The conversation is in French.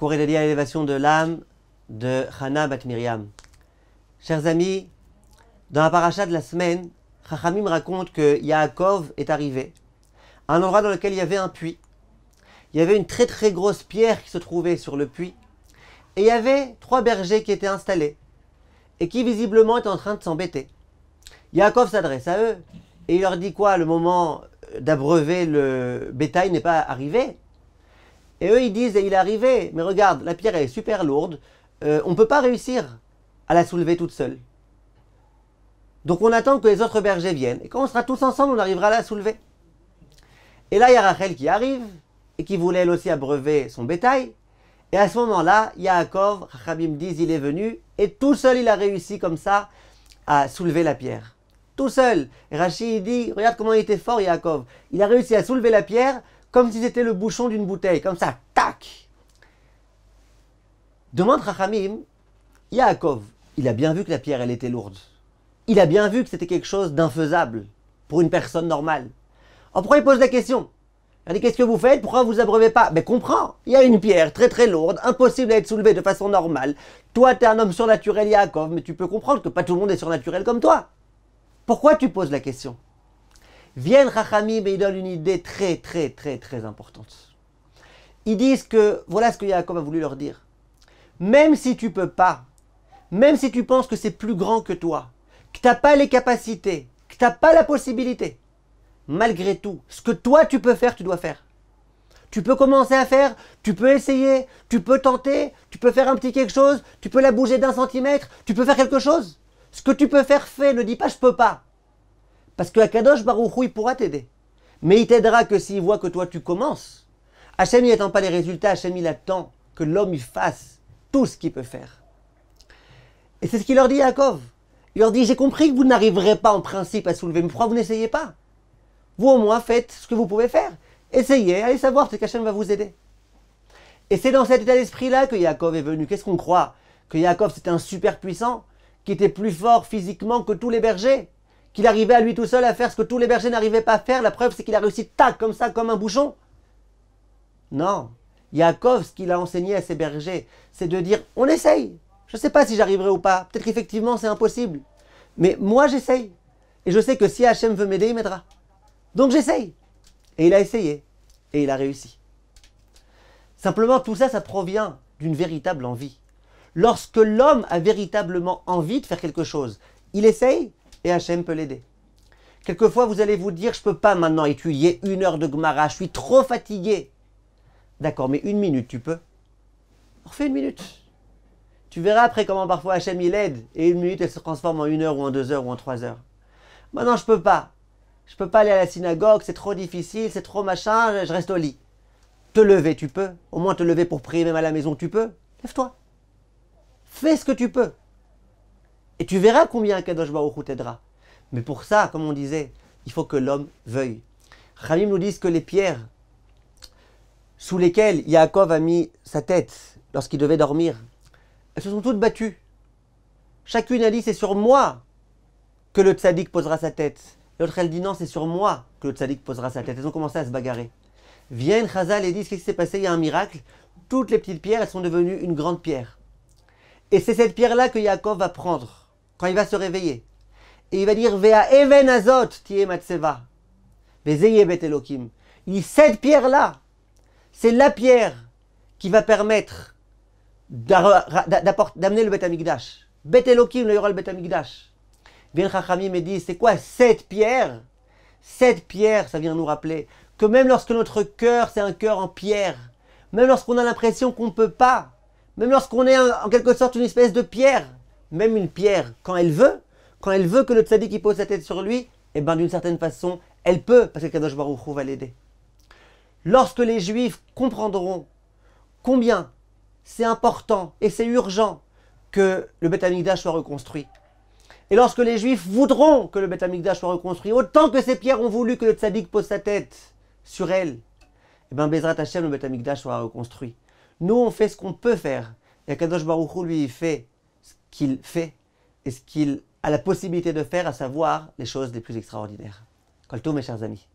cours est dédié à l'élévation de l'âme de Hana Bat Miriam. Chers amis, dans la paracha de la semaine, Chachamim raconte que Yaakov est arrivé à un endroit dans lequel il y avait un puits. Il y avait une très très grosse pierre qui se trouvait sur le puits. Et il y avait 3 bergers qui étaient installés et qui visiblement étaient en train de s'embêter. Yaakov s'adresse à eux et il leur dit quoi? Le moment d'abreuver le bétail n'est pas arrivé. Et eux ils disent, il est arrivé, mais regarde, la pierre elle est super lourde, on ne peut pas réussir à la soulever toute seule. Donc on attend que les autres bergers viennent, et quand on sera tous ensemble, on arrivera à la soulever. Et là il y a Rachel qui arrive, et qui voulait elle aussi abreuver son bétail, et à ce moment-là, Yaakov, Chachamim disent, il est venu, et tout seul il a réussi comme ça à soulever la pierre. Tout seul. Et Rachid dit, regarde comment il était fort Yaakov. Il a réussi à soulever la pierre comme si c'était le bouchon d'une bouteille, comme ça, tac. Demande Chachamim, Yaakov, il a bien vu que la pierre elle était lourde. Il a bien vu que c'était quelque chose d'infaisable pour une personne normale. Alors pourquoi il pose la question? Il dit, qu'est-ce que vous faites? Pourquoi vous abreuvez pas? Mais comprends, il y a une pierre très très lourde, impossible à être soulevée de façon normale. Toi, tu es un homme surnaturel, Yaakov, mais tu peux comprendre que pas tout le monde est surnaturel comme toi. Pourquoi tu poses la question? Viennent Chachamim et ils donnent une idée très très très très importante. Ils disent que, voilà ce que Yaakov a voulu leur dire. Même si tu peux pas, même si tu penses que c'est plus grand que toi, que tu n'as pas les capacités, que tu n'as pas la possibilité, malgré tout, ce que toi tu peux faire, tu dois faire. Tu peux commencer à faire, tu peux essayer, tu peux tenter, tu peux faire un petit quelque chose, tu peux la bouger d'1 centimètre, tu peux faire quelque chose. Ce que tu peux faire, fais, ne dis pas je peux pas. Parce que Akadosh Baruch Hu, il pourra t'aider. Mais il t'aidera que s'il voit que toi tu commences. Hachem, il n'attend pas les résultats, Hachem, il attend que l'homme il fasse tout ce qu'il peut faire. Et c'est ce qu'il leur dit Yaakov. Il leur dit, j'ai compris que vous n'arriverez pas en principe à soulever, mais pourquoi vous n'essayez pas? Vous au moins faites ce que vous pouvez faire. Essayez, allez savoir, peut-être qu'Hachem va vous aider. Et c'est dans cet état d'esprit-là que Yaakov est venu. Qu'est-ce qu'on croit? Que Yaakov c'était un super puissant, qui était plus fort physiquement que tous les bergers, qu'il arrivait à lui tout seul à faire ce que tous les bergers n'arrivaient pas à faire. La preuve, c'est qu'il a réussi tac, comme ça, comme un bouchon. Non. Yaakov, ce qu'il a enseigné à ses bergers, c'est de dire, on essaye. Je ne sais pas si j'arriverai ou pas. Peut-être qu'effectivement, c'est impossible. Mais moi, j'essaye. Et je sais que si Hachem veut m'aider, il m'aidera. Donc j'essaye. Et il a essayé. Et il a réussi. Simplement, tout ça, ça provient d'une véritable envie. Lorsque l'homme a véritablement envie de faire quelque chose, il essaye et Hachem peut l'aider. Quelquefois, vous allez vous dire, je ne peux pas maintenant étudier 1 heure de Gemara, je suis trop fatigué. D'accord, mais 1 minute, tu peux? Alors fais 1 minute. Tu verras après comment parfois Hachem il aide et 1 minute, elle se transforme en 1 heure ou en 2 heures ou en 3 heures. Maintenant, je ne peux pas. Je ne peux pas aller à la synagogue, c'est trop difficile, c'est trop machin, je reste au lit. Te lever, tu peux. Au moins te lever pour prier même à la maison, tu peux. Lève-toi. Fais ce que tu peux. Et tu verras combien Kadosh Baruch Hu t'aidera. Mais pour ça, comme on disait, il faut que l'homme veuille. Chachamim nous disent que les pierres sous lesquelles Yaakov a mis sa tête lorsqu'il devait dormir, elles se sont toutes battues. Chacune a dit, c'est sur moi que le tzaddik posera sa tête. L'autre, elle dit, non, c'est sur moi que le tzaddik posera sa tête. Elles ont commencé à se bagarrer. Viennent Chazal et disent, qu'est-ce qui s'est passé? Il y a un miracle. Toutes les petites pierres, elles sont devenues une grande pierre. Et c'est cette pierre-là que Yaakov va prendre quand il va se réveiller. Et il va dire, Vea even azot tie matseva. Vezeye bet Elokim. Il dit, cette pierre-là, c'est la pierre qui va permettre d'amener le Bet Amikdash. Bet Elokim, il y aura le Bet Amikdash. Viennent Chachamim et disent, c'est quoi cette pierre? Cette pierre, ça vient nous rappeler que même lorsque notre cœur, c'est un cœur en pierre, même lorsqu'on a l'impression qu'on ne peut pas, même lorsqu'on est en quelque sorte une espèce de pierre, même une pierre, quand elle veut que le tzaddik pose sa tête sur lui, et bien d'une certaine façon, elle peut, parce que Kadosh Baruch Hu va l'aider. Lorsque les Juifs comprendront combien c'est important et c'est urgent que le Beth Amikdash soit reconstruit, et lorsque les Juifs voudront que le Beth Amikdash soit reconstruit, autant que ces pierres ont voulu que le tzaddik pose sa tête sur elles, et bien Bezrat Hashem, le Beth Amikdash sera reconstruit. Nous, on fait ce qu'on peut faire. Et Kadosh Baruch Hu, lui, il fait ce qu'il fait et ce qu'il a la possibilité de faire, à savoir les choses les plus extraordinaires. Kol tov, mes chers amis.